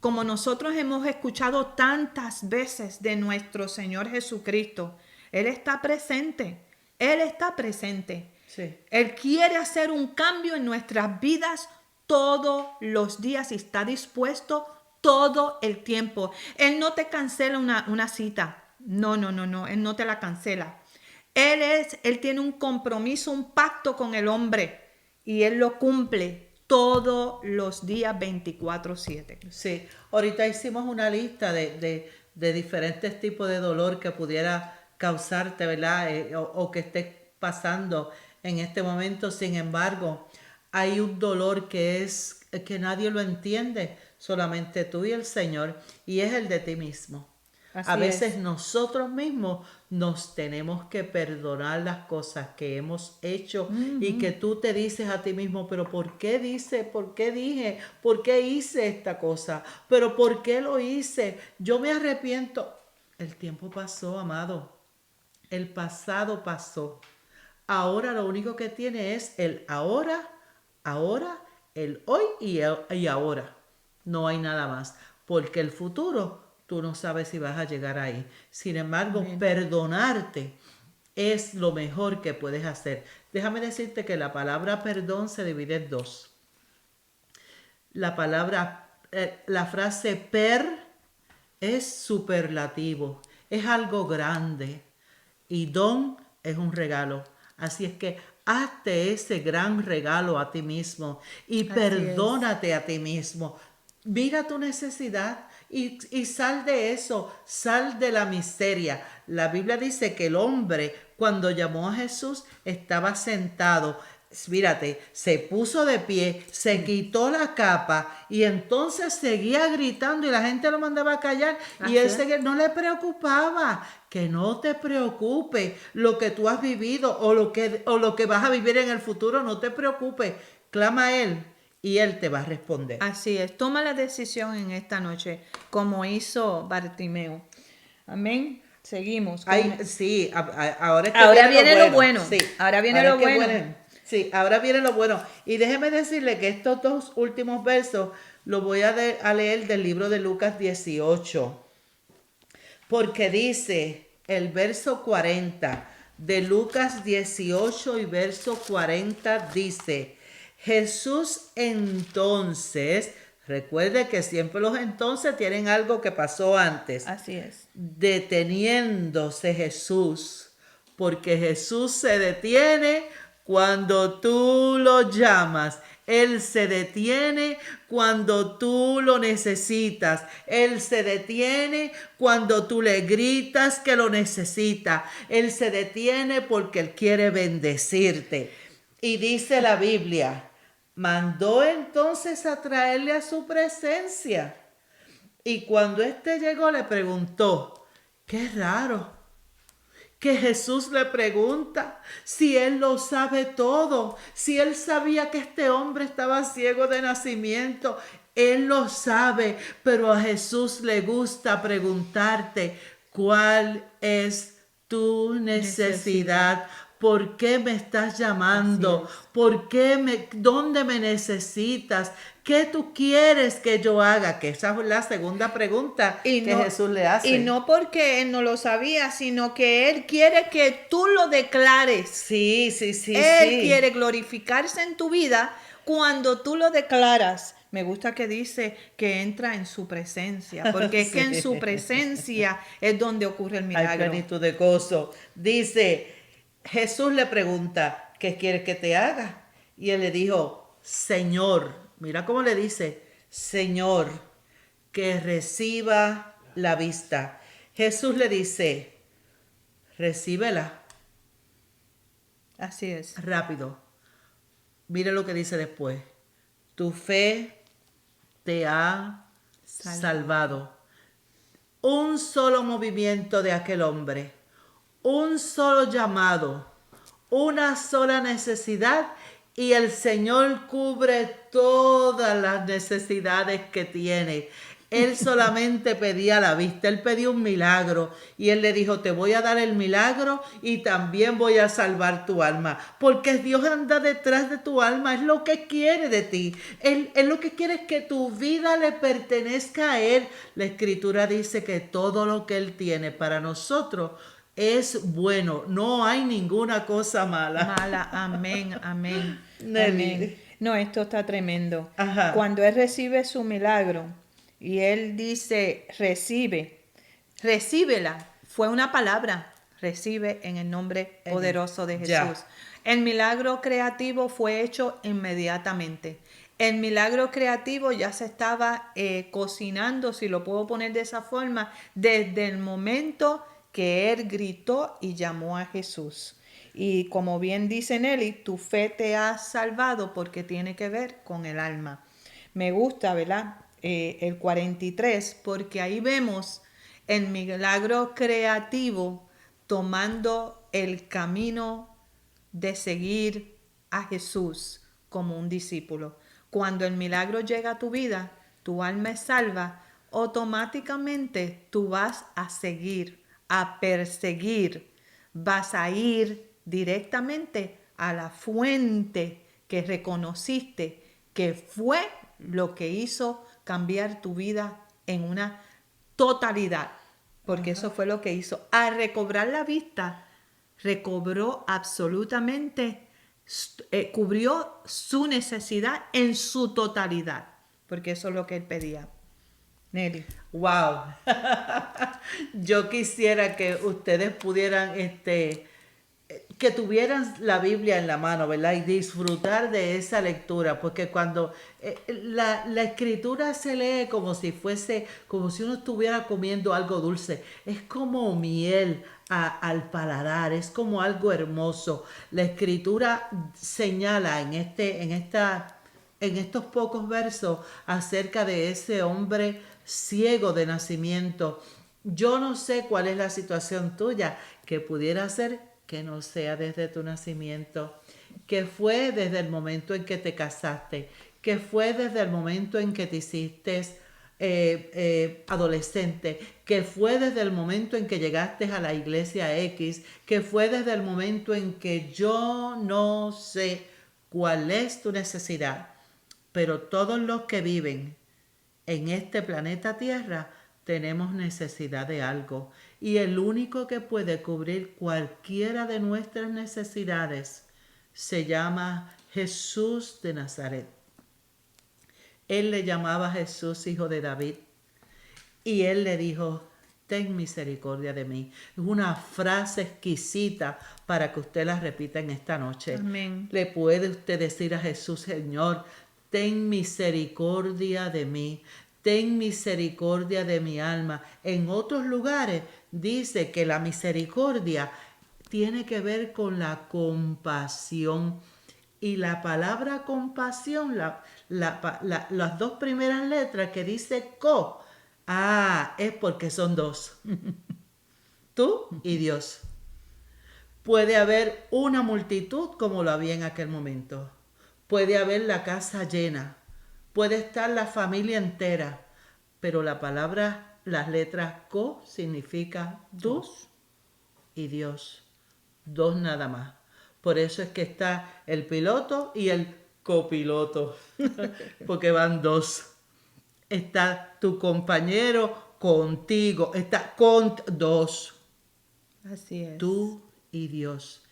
como nosotros hemos escuchado tantas veces de nuestro Señor Jesucristo. Él está presente, Él está presente. Sí. Él quiere hacer un cambio en nuestras vidas todos los días y está dispuesto todo el tiempo. Él no te cancela una cita. No, Él no te la cancela. Él tiene un compromiso, un pacto con el hombre y Él lo cumple todos los días 24/7. Sí, ahorita hicimos una lista de diferentes tipos de dolor que pudiera causarte, ¿verdad? O que estés pasando en este momento. Sin embargo, hay un dolor que nadie lo entiende, solamente tú y el Señor, y es el de ti mismo. A veces nosotros mismos nos tenemos que perdonar las cosas que hemos hecho y que tú te dices a ti mismo, pero ¿por qué dije? ¿Por qué hice esta cosa? ¿Pero por qué lo hice? Yo me arrepiento. El tiempo pasó, amado. El pasado pasó. Ahora lo único que tiene es el ahora, el hoy y ahora. No hay nada más, porque el futuro tú no sabes si vas a llegar ahí. Sin embargo, Amén. Perdonarte es lo mejor que puedes hacer. Déjame decirte que la palabra perdón se divide en dos. La frase es superlativo, es algo grande y don es un regalo. Así es que hazte ese gran regalo a ti mismo y perdónate a ti mismo. Mira tu necesidad y sal de eso, sal de la miseria. La Biblia dice que el hombre, cuando llamó a Jesús, estaba sentado. Mírate, se puso de pie, se quitó la capa y entonces seguía gritando y la gente lo mandaba a callar. Y él no le preocupaba. Que no te preocupe lo que tú has vivido o lo que vas a vivir en el futuro. No te preocupes. Clama a Él y Él te va a responder. Así es. Toma la decisión en esta noche, como hizo Bartimeo. Amén. Seguimos. Sí, ahora viene lo bueno. Sí, ahora viene lo bueno. Sí, ahora viene lo bueno. Y déjeme decirle que estos dos últimos versos los voy a leer del libro de Lucas 18. Porque dice el verso 40 de Lucas 18 y verso 40 dice: Jesús entonces Recuerde que siempre los entonces tienen algo que pasó antes. Así es. Deteniéndose Jesús, porque Jesús se detiene cuando tú lo llamas. Él se detiene cuando tú lo necesitas. Él se detiene cuando tú le gritas que lo necesita. Él se detiene porque Él quiere bendecirte. Y dice la Biblia, mandó entonces a traerle a su presencia. Y cuando éste llegó le preguntó, qué raro, que Jesús le pregunta si él lo sabe todo, si él sabía que este hombre estaba ciego de nacimiento. Él lo sabe, pero a Jesús le gusta preguntarte, ¿cuál es tu necesidad? ¿Por qué me estás llamando? ¿Dónde me necesitas? ¿Qué tú quieres que yo haga? Que esa es la segunda pregunta que Jesús le hace. Y no porque él no lo sabía, sino que él quiere que tú lo declares. Sí. Él quiere glorificarse en tu vida cuando tú lo declaras. Me gusta que dice que entra en su presencia, porque es que en su presencia es donde ocurre el milagro. Hay plenitud de gozo. Dice, Jesús le pregunta, ¿qué quieres que te haga? Y él le dijo, Señor, mira cómo le dice, Señor, que reciba la vista. Jesús le dice, recíbela. Así es. Rápido. Mire lo que dice después. Tu fe te ha salvado. Un solo movimiento de aquel hombre, un solo llamado, una sola necesidad y el Señor cubre todas las necesidades que tiene. Él solamente pedía la vista, él pedía un milagro y él le dijo, te voy a dar el milagro y también voy a salvar tu alma, porque Dios anda detrás de tu alma, es lo que quiere de ti, él lo que quiere es que tu vida le pertenezca a Él. La Escritura dice que todo lo que Él tiene para nosotros es bueno, no hay ninguna cosa mala. Amén. Nelly. Amén. No, esto está tremendo. Ajá. Cuando él recibe su milagro y él dice, recíbela, fue una palabra, recibe en el nombre poderoso de Jesús. Ya. El milagro creativo fue hecho inmediatamente. El milagro creativo ya se estaba cocinando, si lo puedo poner de esa forma, desde el momento que él gritó y llamó a Jesús. Y como bien dice Nelly, tu fe te ha salvado porque tiene que ver con el alma. Me gusta, ¿verdad? El 43, porque ahí vemos el milagro creativo tomando el camino de seguir a Jesús como un discípulo. Cuando el milagro llega a tu vida, tu alma es salva, automáticamente tú vas a seguir, a perseguir, vas a ir directamente a la fuente que reconociste que fue lo que hizo cambiar tu vida en una totalidad, porque eso fue lo que hizo. Al recobrar la vista, recobró absolutamente, cubrió su necesidad en su totalidad, porque eso es lo que él pedía. Nelly. Wow. Yo quisiera que ustedes pudieran, que tuvieran la Biblia en la mano, ¿verdad? Y disfrutar de esa lectura, porque cuando la escritura se lee como si uno estuviera comiendo algo dulce, es como miel al paladar, es como algo hermoso. La escritura señala en estos pocos versos acerca de ese hombre ciego de nacimiento. Yo no sé cuál es la situación tuya, que pudiera ser que no sea desde tu nacimiento, que fue desde el momento en que te casaste, que fue desde el momento en que te hiciste adolescente, que fue desde el momento en que llegaste a la iglesia X, que fue desde el momento en que yo no sé cuál es tu necesidad, pero todos los que viven en este planeta Tierra tenemos necesidad de algo, y el único que puede cubrir cualquiera de nuestras necesidades se llama Jesús de Nazaret. Él le llamaba a Jesús hijo de David. Y él le dijo, ten misericordia de mí. Es una frase exquisita para que usted la repita en esta noche. Amén. Le puede usted decir a Jesús, Señor, ten misericordia de mí. Ten misericordia de mi alma. En otros lugares dice que la misericordia tiene que ver con la compasión. Y la palabra compasión, las dos primeras letras que dice co, es porque son dos. Tú y Dios. Puede haber una multitud como lo había en aquel momento. Puede haber la casa llena. Puede estar la familia entera. Pero la palabra, las letras co significa tú y Dios. Dos nada más. Por eso es que está el piloto y el copiloto. Porque van dos. Está tu compañero contigo. Está con dos. Así es. Tú y Dios.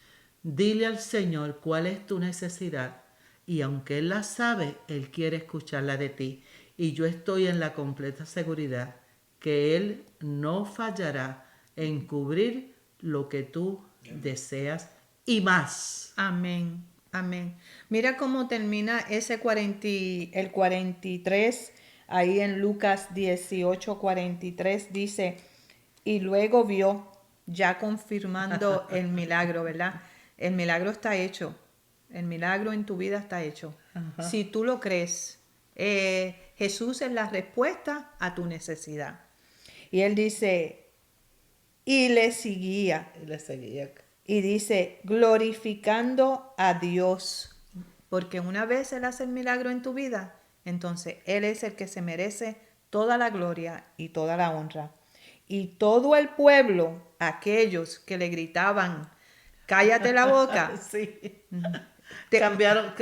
Dile al Señor cuál es tu necesidad. Y aunque Él la sabe, Él quiere escucharla de ti. Y yo estoy en la completa seguridad que Él no fallará en cubrir lo que tú deseas y más. Amén, amén. Mira cómo termina ese el 43, ahí en Lucas 18:43 dice, y luego vio, ya confirmando el milagro, ¿verdad? El milagro está hecho, el milagro en tu vida está hecho. Ajá. Si tú lo crees, Jesús es la respuesta a tu necesidad. Y él dice, y le seguía. Y le seguía. Y dice, glorificando a Dios. Porque una vez Él hace el milagro en tu vida, entonces Él es el que se merece toda la gloria y toda la honra. Y todo el pueblo, aquellos que le gritaban, cállate la boca. Sí. Cambiaron.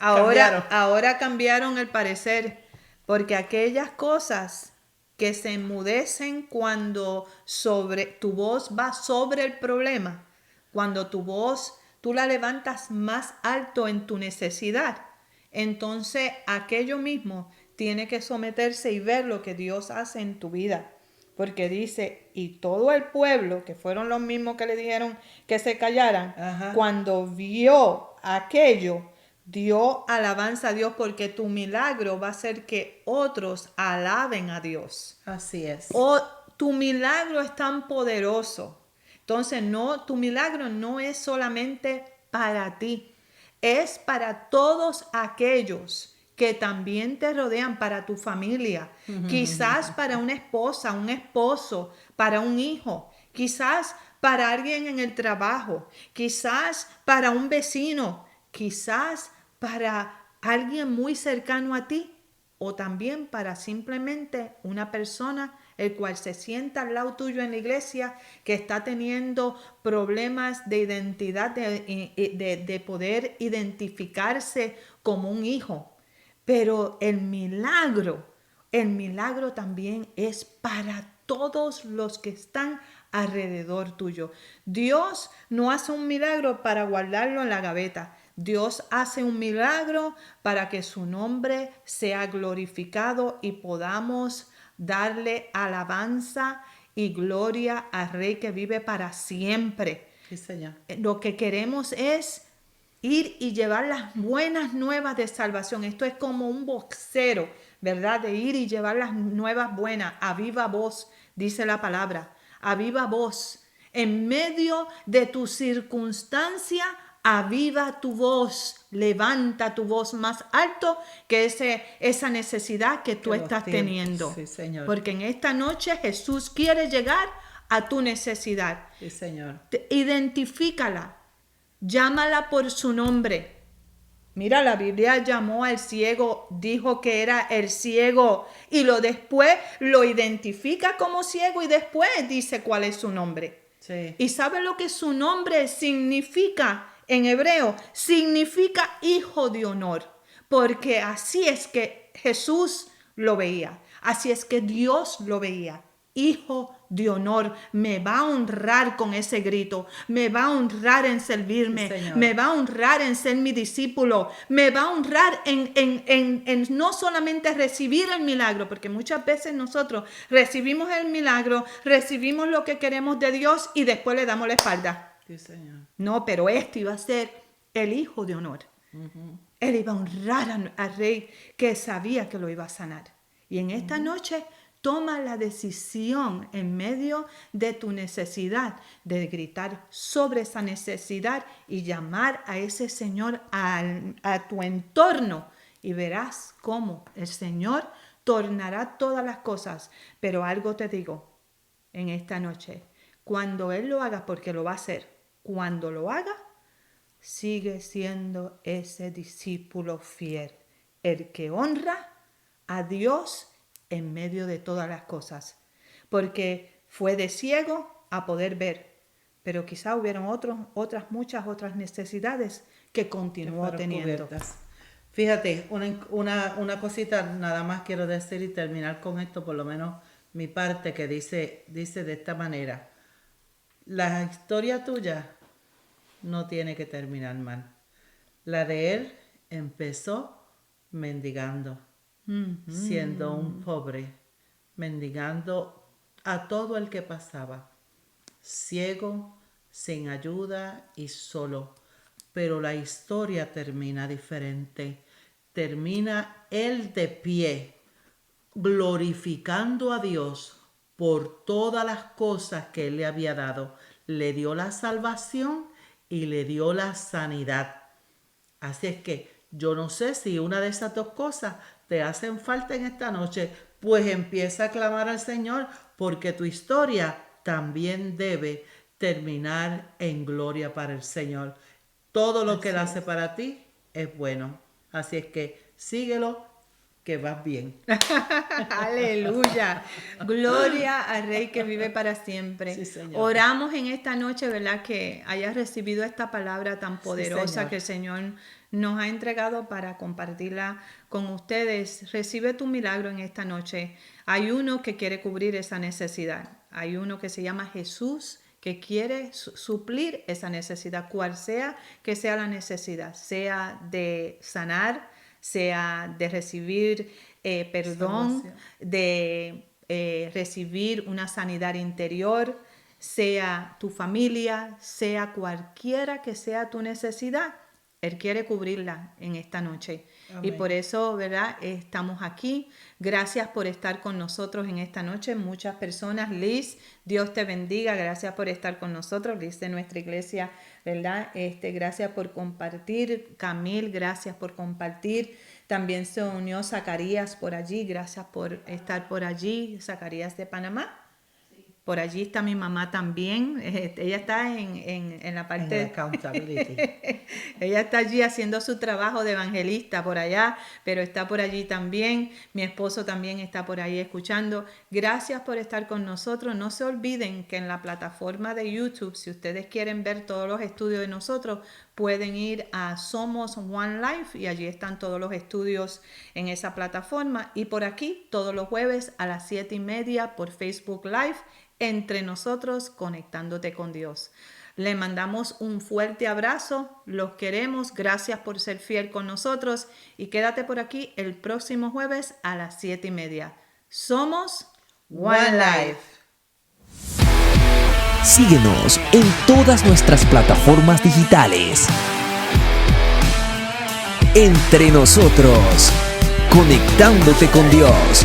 Ahora cambiaron el parecer. Porque aquellas cosas que se enmudecen cuando tu voz va sobre el problema, cuando tu voz tú la levantas más alto en tu necesidad, entonces aquello mismo tiene que someterse y ver lo que Dios hace en tu vida. Porque dice, y todo el pueblo, que fueron los mismos que le dijeron que se callaran, Ajá. cuando vio aquello, dio alabanza a Dios, porque tu milagro va a hacer que otros alaben a Dios. Así es. Tu milagro es tan poderoso. Entonces, tu milagro no es solamente para ti, es para todos aquellos que también te rodean, para tu familia, quizás para una esposa, un esposo, para un hijo, quizás para alguien en el trabajo, quizás para un vecino, quizás para alguien muy cercano a ti, o también para simplemente una persona el cual se sienta al lado tuyo en la iglesia, que está teniendo problemas de identidad, de poder identificarse como un hijo. Pero el milagro también es para todos los que están alrededor tuyo. Dios no hace un milagro para guardarlo en la gaveta. Dios hace un milagro para que su nombre sea glorificado y podamos darle alabanza y gloria al Rey que vive para siempre. Sí, Señor. Lo que queremos es ir y llevar las buenas nuevas de salvación. Esto es como un vocero, ¿verdad? De ir y llevar las nuevas buenas a viva voz, dice la palabra, a viva voz. En medio de tu circunstancia, aviva tu voz, levanta tu voz más alto que esa necesidad que tú estás teniendo. Sí, Señor. Porque en esta noche Jesús quiere llegar a tu necesidad. Sí, Señor. Identifícala, llámala por su nombre. Mira, la Biblia llamó al ciego, dijo que era el ciego y después lo identifica como ciego y después dice cuál es su nombre. Sí. ¿Y sabe lo que su nombre significa? En hebreo significa hijo de honor, porque así es que Jesús lo veía, así es que Dios lo veía. hijo de honor, me va a honrar con ese grito, me va a honrar en servirme, Sí, Señor. me va a honrar en ser mi discípulo, me va a honrar en no solamente recibir el milagro, porque muchas veces nosotros recibimos el milagro, recibimos lo que queremos de Dios y después le damos la espalda. Sí, Señor. No, pero este iba a ser el hijo de honor. Él iba a honrar al rey que sabía que lo iba a sanar. Y en esta noche toma la decisión en medio de tu necesidad de gritar sobre esa necesidad y llamar a ese Señor a tu entorno y verás cómo el Señor tornará todas las cosas. Pero algo te digo en esta noche, cuando Él lo haga, porque lo va a hacer, cuando lo haga, sigue siendo ese discípulo fiel, el que honra a Dios en medio de todas las cosas, porque fue de ciego a poder ver, pero quizá hubieron muchas otras necesidades que continuó fueron teniendo. cubiertas. Fíjate, una cosita nada más quiero decir y terminar con esto, por lo menos mi parte, que dice de esta manera: la historia tuya no tiene que terminar mal. La de él empezó mendigando, siendo un pobre, mendigando a todo el que pasaba, ciego, sin ayuda y solo. Pero la historia termina diferente. Termina él de pie, glorificando a Dios por todas las cosas que Él le había dado. Le dio la salvación y le dio la sanidad. Así es que yo no sé si una de esas dos cosas te hacen falta en esta noche, pues empieza a clamar al Señor, porque tu historia también debe terminar en gloria para el Señor. Todo lo que Él hace para ti es bueno. Así es que síguelo, que vas bien. Aleluya. Gloria al Rey que vive para siempre. Sí, Señor. Oramos en esta noche, ¿verdad? Que hayas recibido esta palabra tan poderosa Señor. que el Señor nos ha entregado para compartirla con ustedes. Recibe tu milagro en esta noche. Hay uno que quiere cubrir esa necesidad. Hay uno que se llama Jesús, que quiere suplir esa necesidad, cual sea que sea la necesidad, sea de sanar, sea de recibir perdón, Salvación. de recibir una sanidad interior, sea tu familia, sea cualquiera que sea tu necesidad. Él quiere cubrirla en esta noche. Amén. Y por eso, ¿verdad? Estamos aquí. Gracias por estar con nosotros en esta noche. Muchas personas. Liz, Dios te bendiga. Gracias por estar con nosotros. Liz de nuestra iglesia, ¿verdad? Gracias por compartir. Camil, gracias por compartir. También se unió Zacarías por allí. Gracias por estar por allí. Zacarías de Panamá. Por allí está mi mamá también. Ella está en la parte En accountability. Ella está allí haciendo su trabajo de evangelista por allá, pero está por allí también. Mi esposo también está por ahí escuchando. Gracias por estar con nosotros. No se olviden que en la plataforma de YouTube, si ustedes quieren ver todos los estudios de nosotros, pueden ir a Somos One Life y allí están todos los estudios en esa plataforma. Y por aquí, todos los jueves a las 7:30 por Facebook Live, Entre Nosotros, conectándote con Dios. Le mandamos un fuerte abrazo, los queremos, gracias por ser fiel con nosotros y quédate por aquí el próximo jueves a las 7:30. Somos One Life. Síguenos en todas nuestras plataformas digitales. Entre Nosotros, conectándote con Dios.